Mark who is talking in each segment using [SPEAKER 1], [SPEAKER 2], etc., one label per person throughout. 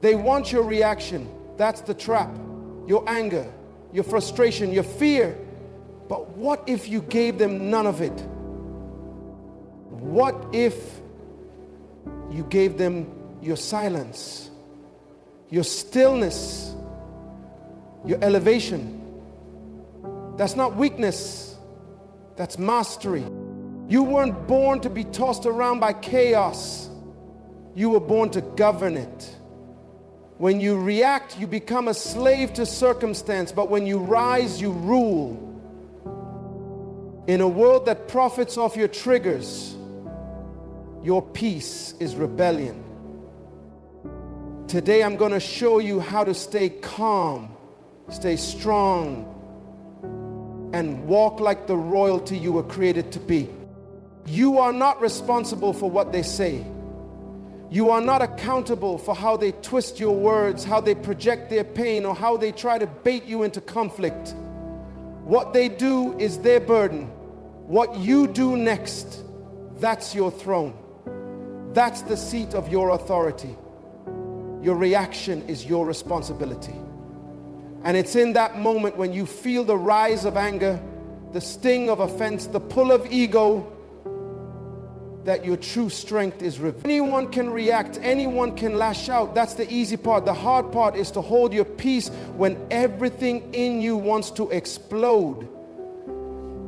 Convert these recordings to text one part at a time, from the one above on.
[SPEAKER 1] They want your reaction. That's the trap. Your anger, your frustration, your fear. But what if you gave them none of it? What if you gave them your silence, your stillness, your elevation? That's not weakness. That's mastery. You weren't born to be tossed around by chaos. You were born to govern it. When you react, you become a slave to circumstance, but when you rise, you rule. In a world that profits off your triggers, your peace is rebellion. Today I'm going to show you how to stay calm, stay strong, and walk like the royalty you were created to be. You are not responsible for what they say. You are not accountable for how they twist your words, how they project their pain, or how they try to bait you into conflict. What they do is their burden. What you do next, that's your throne. That's the seat of your authority. Your reaction is your responsibility. And it's in that moment when you feel the rise of anger, the sting of offense, the pull of ego, that your true strength is revealed. Anyone can react, anyone can lash out. That's the easy part. The hard part is to hold your peace when everything in you wants to explode.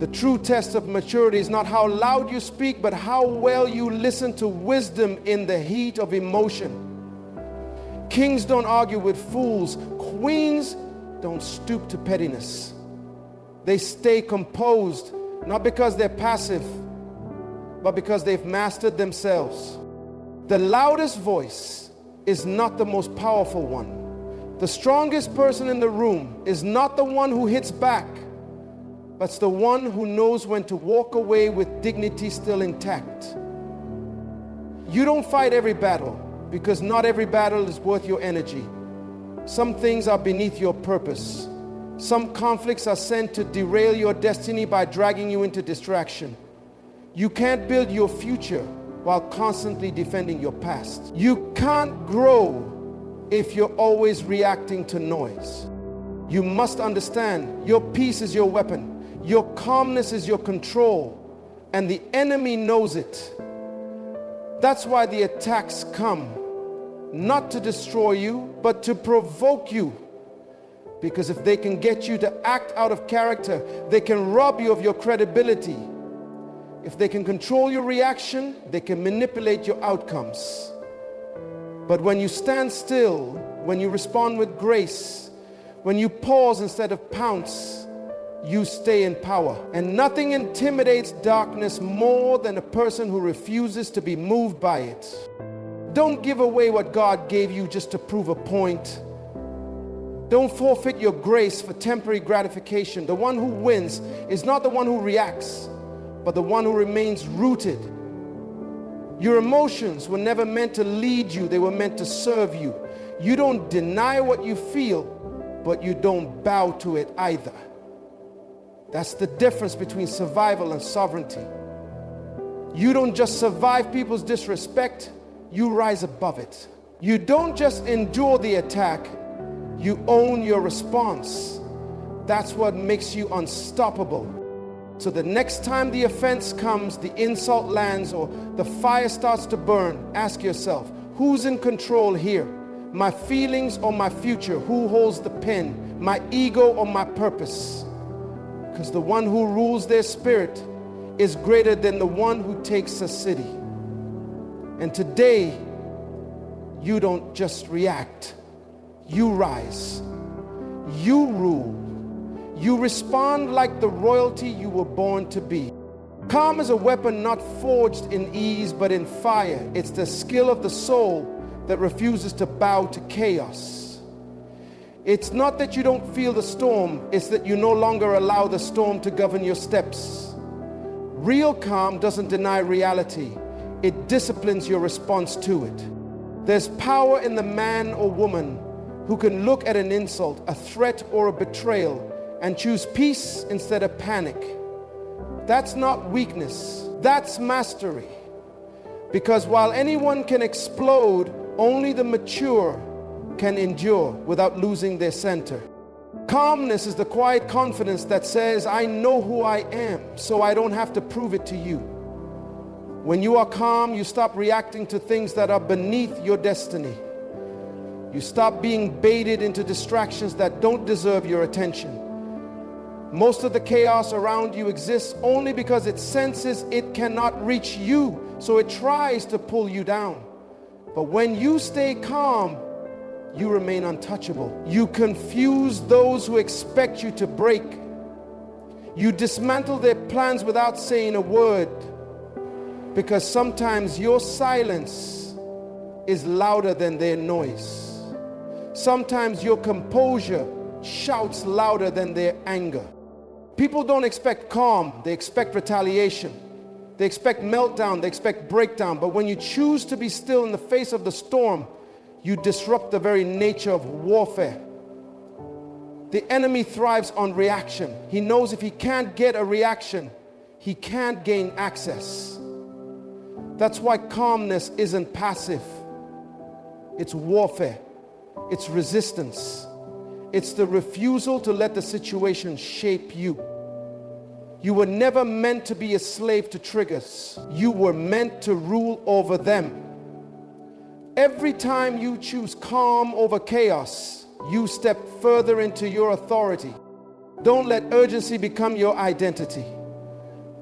[SPEAKER 1] The true test of maturity is not how loud you speak, but how well you listen to wisdom in the heat of emotion. Kings don't argue with fools. Queens don't stoop to pettiness. They stay composed, not because they're passive, but because they've mastered themselves. The loudest voice is not the most powerful one. The strongest person in the room is not the one who hits back, but it's the one who knows when to walk away with dignity still intact. You don't fight every battle, because not every battle is worth your energy. Some things are beneath your purpose. Some conflicts are sent to derail your destiny by dragging you into distraction. You can't build your future while constantly defending your past. You can't grow if you're always reacting to noise. You must understand your peace is your weapon. Your calmness is your control. And the enemy knows it. That's why the attacks come. Not to destroy you, but to provoke you. Because if they can get you to act out of character, they can rob you of your credibility. If they can control your reaction, they can manipulate your outcomes. But when you stand still, when you respond with grace, when you pause instead of pounce, you stay in power. And nothing intimidates darkness more than a person who refuses to be moved by it. Don't give away what God gave you just to prove a point. Don't forfeit your grace for temporary gratification. The one who wins is not the one who reacts, but the one who remains rooted. Your emotions were never meant to lead you, they were meant to serve you. You don't deny what you feel, but you don't bow to it either. That's the difference between survival and sovereignty. You don't just survive people's disrespect, you rise above it. You don't just endure the attack, you own your response. That's what makes you unstoppable. So the next time the offense comes, the insult lands, or the fire starts to burn, ask yourself, who's in control here? My feelings or my future? Who holds the pen? My ego or my purpose? Because the one who rules their spirit is greater than the one who takes a city. And today, you don't just react. You rise. You rule. You respond like the royalty you were born to be. Calm is a weapon not forged in ease, but in fire. It's the skill of the soul that refuses to bow to chaos. It's not that you don't feel the storm, it's that you no longer allow the storm to govern your steps. Real calm doesn't deny reality. It disciplines your response to it. There's power in the man or woman who can look at an insult, a threat, or a betrayal and choose peace instead of panic. That's not weakness, that's mastery. Because while anyone can explode, only the mature can endure without losing their center. Calmness is the quiet confidence that says, I know who I am, so I don't have to prove it to you. When you are calm, you stop reacting to things that are beneath your destiny. You stop being baited into distractions that don't deserve your attention. Most of the chaos around you exists only because it senses it cannot reach you, so it tries to pull you down. But when you stay calm, you remain untouchable. You confuse those who expect you to break. You dismantle their plans without saying a word, because sometimes your silence is louder than their noise. Sometimes your composure shouts louder than their anger. People don't expect calm, they expect retaliation. They expect meltdown, they expect breakdown. But when you choose to be still in the face of the storm, you disrupt the very nature of warfare. The enemy thrives on reaction. He knows if he can't get a reaction, he can't gain access. That's why calmness isn't passive. It's warfare. It's resistance. It's the refusal to let the situation shape you. You were never meant to be a slave to triggers. You were meant to rule over them. Every time you choose calm over chaos, you step further into your authority. Don't let urgency become your identity.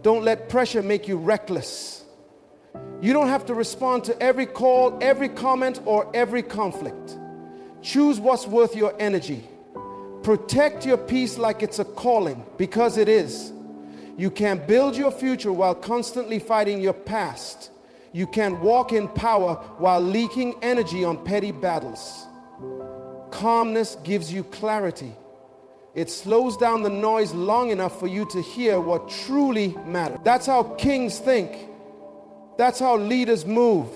[SPEAKER 1] Don't let pressure make you reckless. You don't have to respond to every call, every comment, or every conflict. Choose what's worth your energy. Protect your peace like it's a calling, because it is. You can't build your future while constantly fighting your past. You can't walk in power while leaking energy on petty battles. Calmness gives you clarity. It slows down the noise long enough for you to hear what truly matters. That's how kings think. That's how leaders move.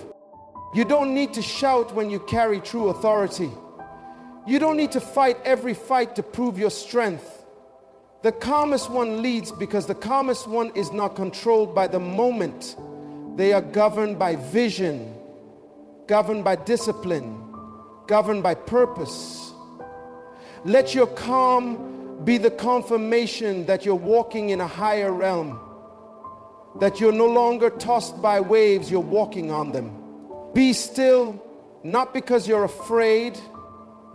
[SPEAKER 1] You don't need to shout when you carry true authority. You don't need to fight every fight to prove your strength. The calmest one leads because the calmest one is not controlled by the moment. They are governed by vision, governed by discipline, governed by purpose. Let your calm be the confirmation that you're walking in a higher realm, that you're no longer tossed by waves, you're walking on them. Be still, not because you're afraid,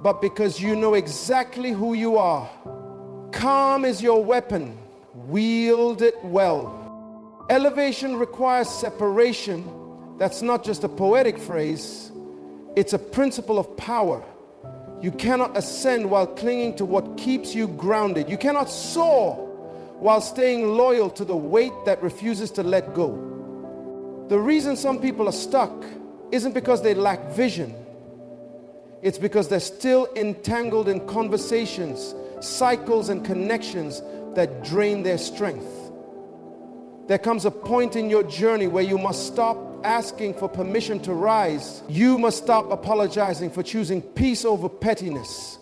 [SPEAKER 1] but because you know exactly who you are. Calm is your weapon. Wield it well. Elevation requires separation. That's not just a poetic phrase. It's a principle of power. You cannot ascend while clinging to what keeps you grounded. You cannot soar while staying loyal to the weight that refuses to let go. The reason some people are stuck isn't because they lack vision. It's because they're still entangled in conversations, cycles, and connections that drain their strength. There comes a point in your journey where you must stop asking for permission to rise. You must stop apologizing for choosing peace over pettiness,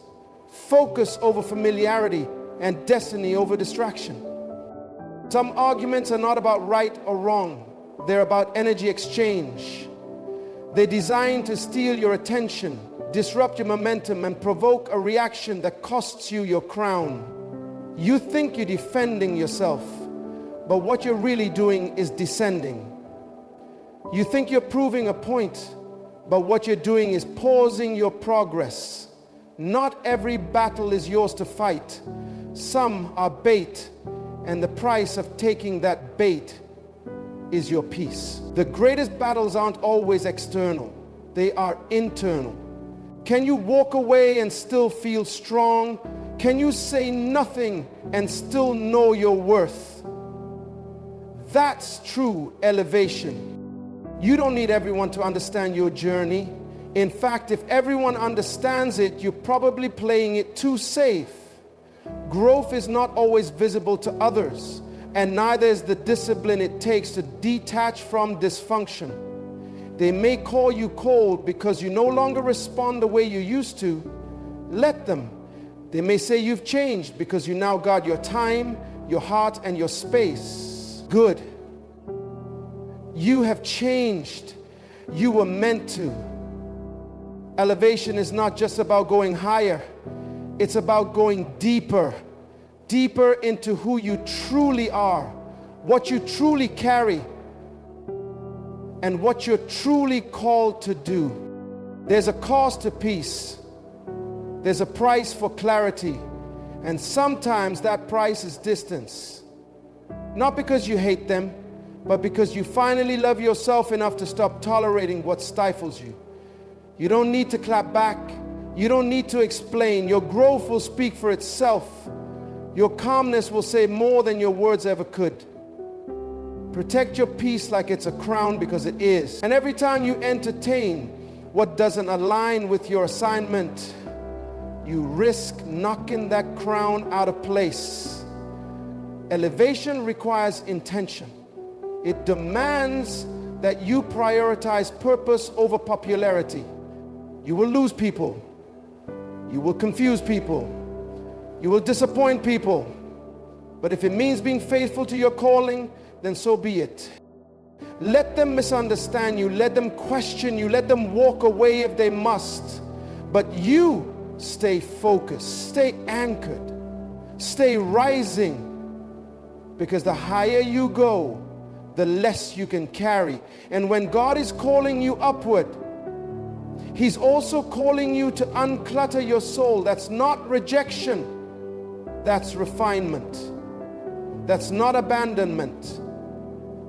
[SPEAKER 1] focus over familiarity, and destiny over distraction. Some arguments are not about right or wrong. They're about energy exchange. They're designed to steal your attention, disrupt your momentum, and provoke a reaction that costs you your crown. You think you're defending yourself, but what you're really doing is descending. You think you're proving a point, but what you're doing is pausing your progress. Not every battle is yours to fight. Some are bait, and the price of taking that bait is your peace. The greatest battles aren't always external. They are internal. Can you walk away and still feel strong? Can you say nothing and still know your worth? That's true elevation. You don't need everyone to understand your journey. In fact, if everyone understands it, you're probably playing it too safe. Growth is not always visible to others, and neither is the discipline it takes to detach from dysfunction. They may call you cold because you no longer respond the way you used to. Let them. They may say you've changed because you now guard your time, your heart, and your space. Good. You have changed. You were meant to. Elevation is not just about going higher. It's about going deeper, deeper into who you truly are, what you truly carry, and what you're truly called to do. There's a cost to peace. There's a price for clarity. And sometimes that price is distance. Not because you hate them, but because you finally love yourself enough to stop tolerating what stifles you. You don't need to clap back. You don't need to explain. Your growth will speak for itself. Your calmness will say more than your words ever could. Protect your peace like it's a crown, because it is. And every time you entertain what doesn't align with your assignment, you risk knocking that crown out of place. Elevation requires intention. It demands that you prioritize purpose over popularity. You will lose people. You will confuse people. You will disappoint people. But if it means being faithful to your calling, then so be it. Let them misunderstand you. Let them question you. Let them walk away if they must. But you stay focused. Stay anchored. Stay rising. Because the higher you go, the less you can carry. And when God is calling you upward, He's also calling you to unclutter your soul. That's not rejection. That's refinement. That's not abandonment.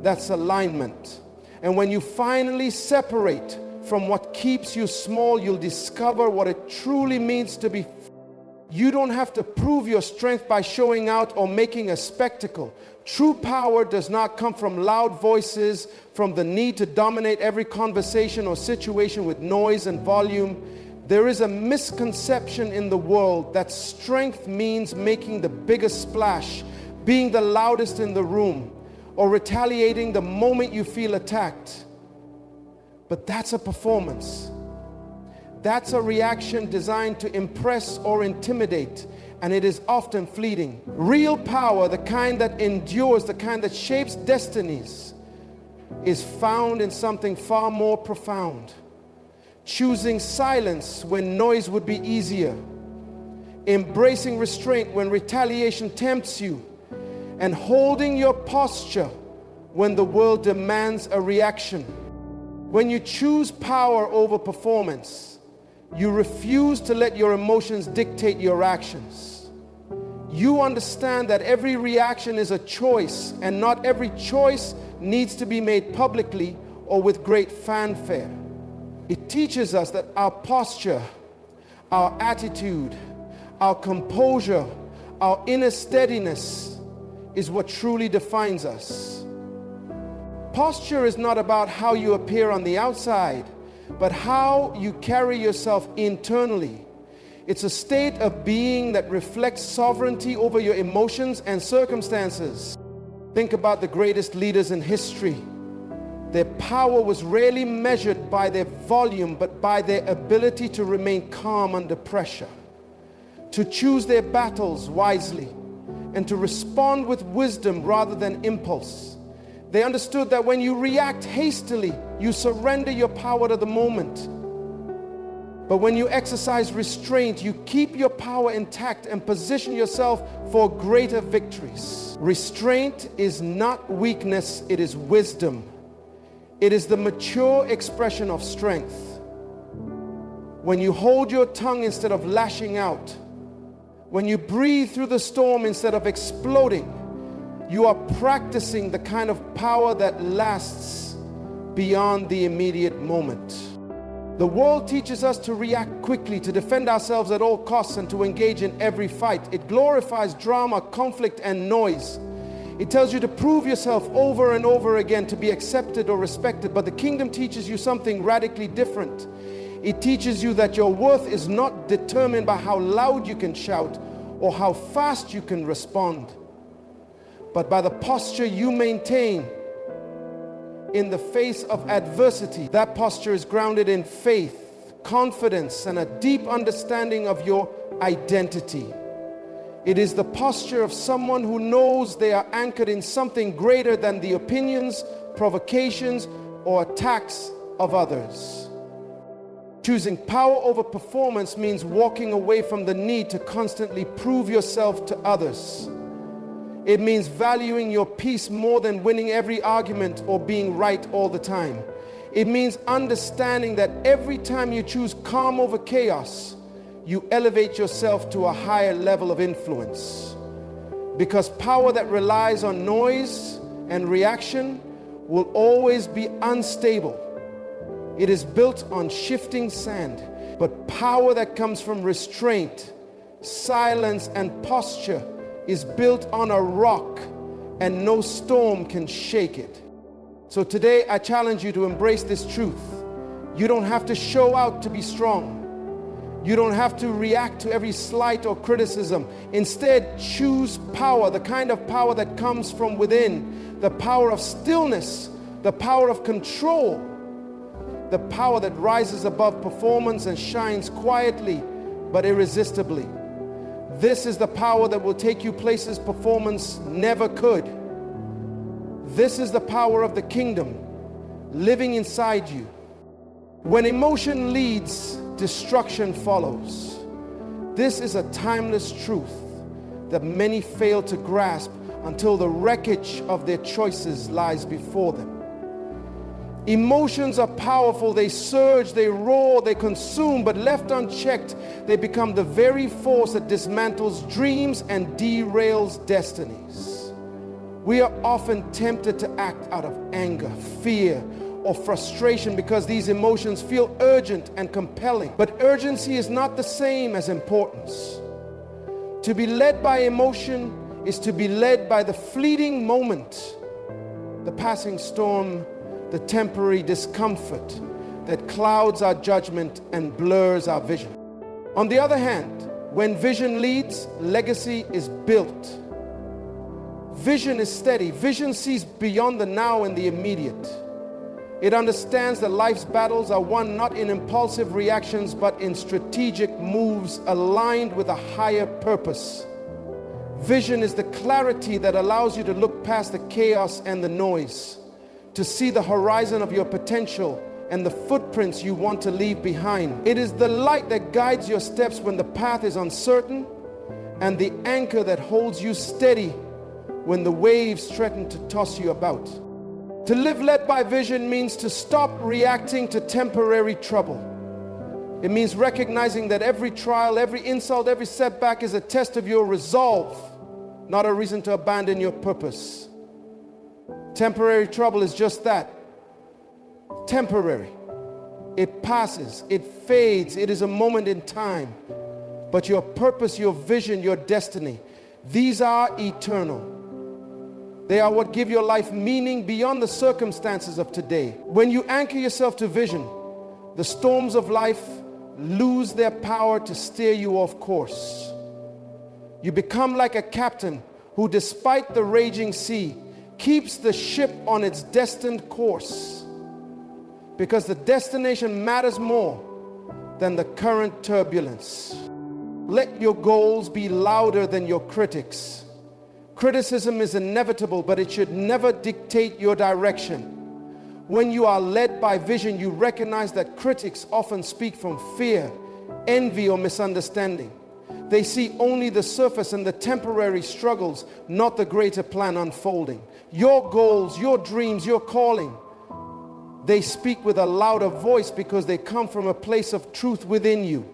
[SPEAKER 1] That's alignment. And when you finally separate from what keeps you small, you'll discover what it truly means to be. You don't have to prove your strength by showing out or making a spectacle. True power does not come from loud voices, from the need to dominate every conversation or situation with noise and volume. There is a misconception in the world that strength means making the biggest splash, being the loudest in the room, or retaliating the moment you feel attacked. But that's a performance. That's a reaction designed to impress or intimidate, and it is often fleeting. Real power, the kind that endures, the kind that shapes destinies, is found in something far more profound. Choosing silence when noise would be easier. Embracing restraint when retaliation tempts you. And holding your posture when the world demands a reaction. When you choose power over performance, you refuse to let your emotions dictate your actions. You understand that every reaction is a choice, and not every choice needs to be made publicly or with great fanfare. It teaches us that our posture, our attitude, our composure, our inner steadiness is what truly defines us. Posture is not about how you appear on the outside, but how you carry yourself internally. It's a state of being that reflects sovereignty over your emotions and circumstances. Think about the greatest leaders in history. Their power was rarely measured by their volume, but by their ability to remain calm under pressure, to choose their battles wisely, and to respond with wisdom rather than impulse. They understood that when you react hastily, you surrender your power to the moment. But when you exercise restraint, you keep your power intact and position yourself for greater victories. Restraint is not weakness, it is wisdom. It is the mature expression of strength. When you hold your tongue instead of lashing out, when you breathe through the storm instead of exploding, you are practicing the kind of power that lasts beyond the immediate moment. The world teaches us to react quickly, to defend ourselves at all costs, and to engage in every fight. It glorifies drama, conflict, and noise. It tells you to prove yourself over and over again to be accepted or respected. But the kingdom teaches you something radically different. It teaches you that your worth is not determined by how loud you can shout or how fast you can respond, but by the posture you maintain in the face of adversity. That posture is grounded in faith, confidence, and a deep understanding of your identity. It is the posture of someone who knows they are anchored in something greater than the opinions, provocations, or attacks of others. Choosing power over performance means walking away from the need to constantly prove yourself to others. It means valuing your peace more than winning every argument or being right all the time. It means understanding that every time you choose calm over chaos, you elevate yourself to a higher level of influence. Because power that relies on noise and reaction will always be unstable. It is built on shifting sand. But power that comes from restraint, silence, and posture is built on a rock, and no storm can shake it. So today I challenge you to embrace this truth. You don't have to show out to be strong. You don't have to react to every slight or criticism. Instead, choose power, the kind of power that comes from within, the power of stillness, the power of control, the power that rises above performance and shines quietly but irresistibly. This is the power that will take you places performance never could. This is the power of the kingdom living inside you. When emotion leads, destruction follows. This is a timeless truth that many fail to grasp until the wreckage of their choices lies before them. Emotions are powerful. They surge, they roar, they consume, but left unchecked, they become the very force that dismantles dreams and derails destinies. We are often tempted to act out of anger, fear, or frustration because these emotions feel urgent and compelling. But urgency is not the same as importance. To be led by emotion is to be led by the fleeting moment, the passing storm, the temporary discomfort that clouds our judgment and blurs our vision. On the other hand, when vision leads, legacy is built. Vision is steady. Vision sees beyond the now and the immediate. It understands that life's battles are won not in impulsive reactions, but in strategic moves aligned with a higher purpose. Vision is the clarity that allows you to look past the chaos and the noise, to see the horizon of your potential and the footprints you want to leave behind. It is the light that guides your steps when the path is uncertain, and the anchor that holds you steady when the waves threaten to toss you about. To live led by vision means to stop reacting to temporary trouble. It means recognizing that every trial, every insult, every setback is a test of your resolve, not a reason to abandon your purpose. Temporary trouble is just that, temporary. It passes, it fades, it is a moment in time. But your purpose, your vision, your destiny, these are eternal. They are what give your life meaning beyond the circumstances of today. When you anchor yourself to vision, the storms of life lose their power to steer you off course. You become like a captain who, despite the raging sea, keeps the ship on its destined course, because the destination matters more than the current turbulence. Let your goals be louder than your critics. Criticism is inevitable, but it should never dictate your direction. When you are led by vision, you recognize that critics often speak from fear, envy, or misunderstanding. They see only the surface and the temporary struggles, not the greater plan unfolding. Your goals, your dreams, your calling, they speak with a louder voice because they come from a place of truth within you.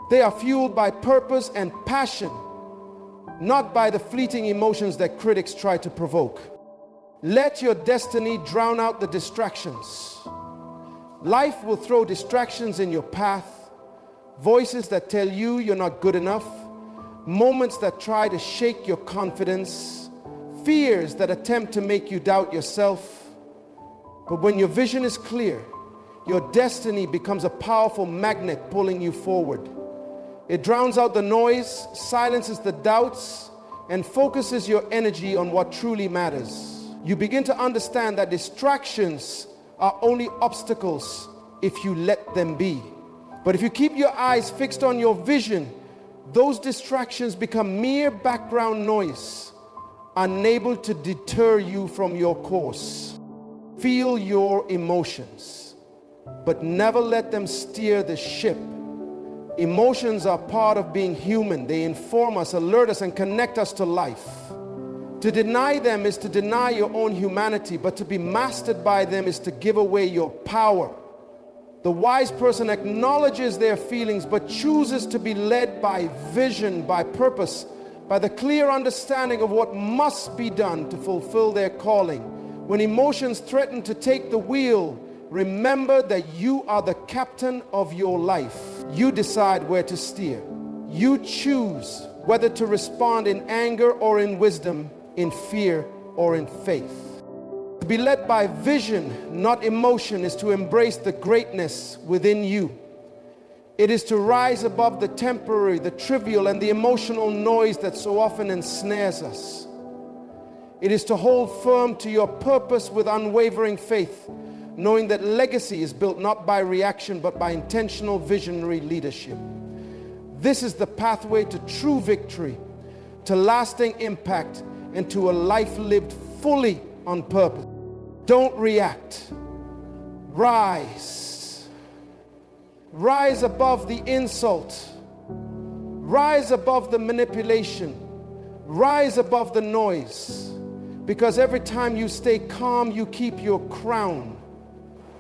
[SPEAKER 1] They are fueled by purpose and passion, not by the fleeting emotions that critics try to provoke. Let your destiny drown out the distractions. Life will throw distractions in your path, voices that tell you you're not good enough, moments that try to shake your confidence, fears that attempt to make you doubt yourself. But when your vision is clear, your destiny becomes a powerful magnet pulling you forward. It drowns out the noise, silences the doubts, and focuses your energy on what truly matters. You begin to understand that distractions are only obstacles if you let them be. But if you keep your eyes fixed on your vision, those distractions become mere background noise, unable to deter you from your course. Feel your emotions. but never let them steer the ship. Emotions are part of being human. They inform us, alert us, and connect us to life. To deny them is to deny your own humanity, but to be mastered by them is to give away your power. The wise person acknowledges their feelings, but chooses to be led by vision, by purpose, by the clear understanding of what must be done to fulfill their calling. When emotions threaten to take the wheel, remember that you are the captain of your life. You decide where to steer. You choose whether to respond in anger or in wisdom, in fear or in faith. To be led by vision, not emotion, is to embrace the greatness within you. It is to rise above the temporary, the trivial, and the emotional noise that so often ensnares us. It is to hold firm to your purpose with unwavering faith, knowing that legacy is built not by reaction, but by intentional visionary leadership. This is the pathway to true victory, to lasting impact, and to a life lived fully on purpose. Don't react. Rise. Rise above the insult. Rise above the manipulation. Rise above the noise. Because every time you stay calm, you keep your crown.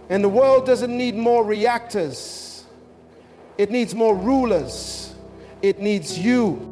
[SPEAKER 1] And the world doesn't need more reactors. It needs more rulers. It needs you.